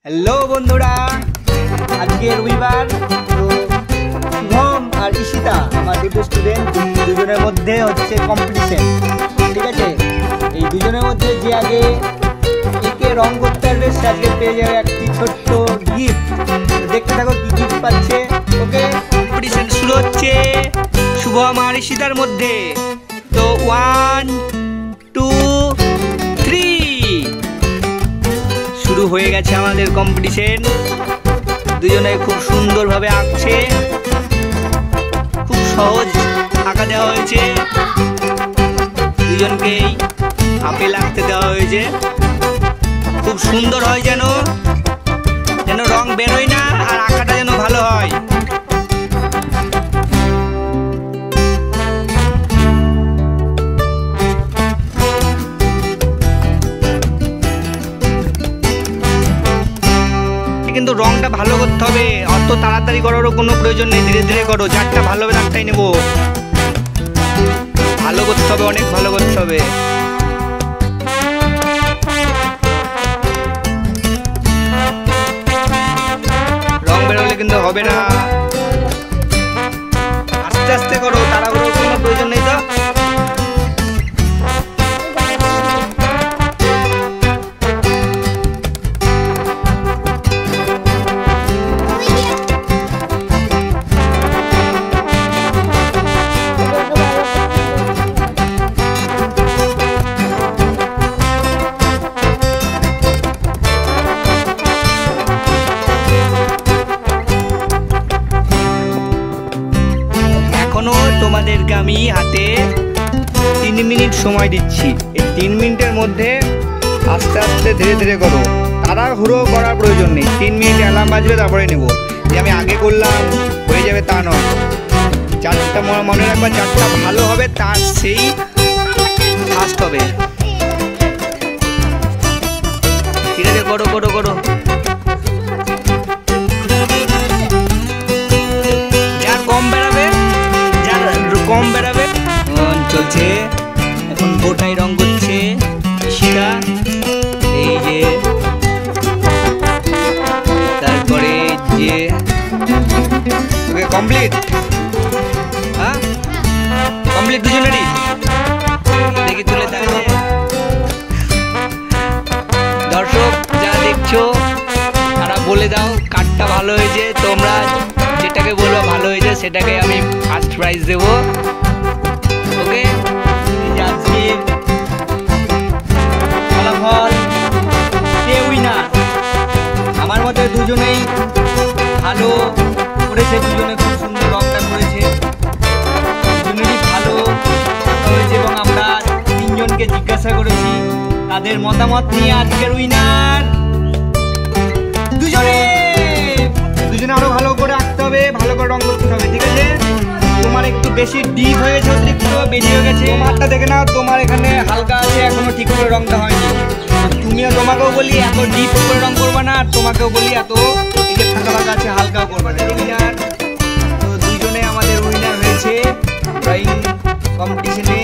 Hello বন্ধুরা, আজকে রবিবার। তো শুভম আর ঈশিতা আমার দুটো স্টুডেন্ট, দুজনের মধ্যে হচ্ছে কম্পিটিশন। ঠিক আছে, এই দুজনের মধ্যে যে আগে একে রং করতে পারবে সে আজকে পেয়ে যাবে একটি ছোট্ট গিফট। দেখতে থাকো কি গিফট পাচ্ছে। ওকে, কম্পিটিশন শুরু হচ্ছে শুভম আর ঈশিতার মধ্যে। তো 1 2 3 শুরু হয়ে গেছে আমাদের কম্পিটিশন। দুজনে খুব সুন্দরভাবে আঁকছে, খুব সহজ আঁকা দেওয়া হয়েছে। দুজনকেই আপেল আঁকতে দেওয়া হয়েছে। খুব সুন্দর হয়, যেন রং বেরোয় না, আর আঁকাটা যেন ভালো হয়। কিন্তু রংটা ভালো করতে হবে, অত তাড়াতাড়ি করারও কোনো প্রয়োজন নেই, ধীরে ধীরে করো। যারটা ভালো হবে তারটাই নেবো। ভালো করতে হবে, অনেক ভালো করতে হবে। রং বেরোলে কিন্তু হবে না, আস্তে আস্তে করো, তাড়াহুড়োর কোনো প্রয়োজন নেই। তো তোমাদেরকে আমি হাতে 3 মিনিট সময় দিচ্ছি। এই 3 মিনিটের মধ্যে আস্তে আস্তে ধীরে ধীরে করো, তাড়াহুড়ো করার প্রয়োজন নেই। 3 মিনিট অ্যালার্ম বাজবে, তারপরে নেব। যে আমি আগে করলাম হয়ে যাবে তা নয়। চারটা মনে রাখবা, চারটা ভালো হবে তার সেই ফার্স্ট হবে। ঠিক আছে, করো করো করো। যার কম বেড়াবে চলছে। এখন গোটাই রং করছে ঈশিতা, এই যে। তারপরে যে ওকে কমপ্লিট, হ্যাঁ কমপ্লিট দুজনেরই। দেখি তুলে তাহলে দর্শক যারা দেখছো তারা বলে দাও কার্ডটা ভালো হয়েছে। তোমরা যেটাকে বলবো ভালো হয়েছে সেটাকে আমি ফার্স্ট প্রাইজ দেবো। ওকে, আজকের ফলাফল কে উইনার? আমার মতে দুজনেই ভালো করেছে, দুজনে খুব সুন্দর রংটা করেছে, দুজনেরই ভালো হয়েছে। এবং আমরা 3 জনকে জিজ্ঞাসা করেছি, তাদের মতামত নিয়ে আজকের উইনার দুজনে আরো ভালো করে আঁকতে হবে, ভালো করে রং করতে হবে। ঠিক আছে, তোমার একটু বেশি ডিপ হয়ে গেছে, অতিরিক্ত বেশি হয়ে গেছে। তোমারটা দেখে নাও, তোমার এখানে হালকা আছে, এখনো ঠিক করে রংটা হয়নি। তোমাকেও বলি এত ডিপ করে রং করবা না, আর তোমাকেও বলি এত এই যে ফাঁকা ফাঁকা আছে হালকাও করবা না। উইনার তো দুইজনে আমাদের উইনার হয়েছে ড্রয়িং কম্পিটিশনে।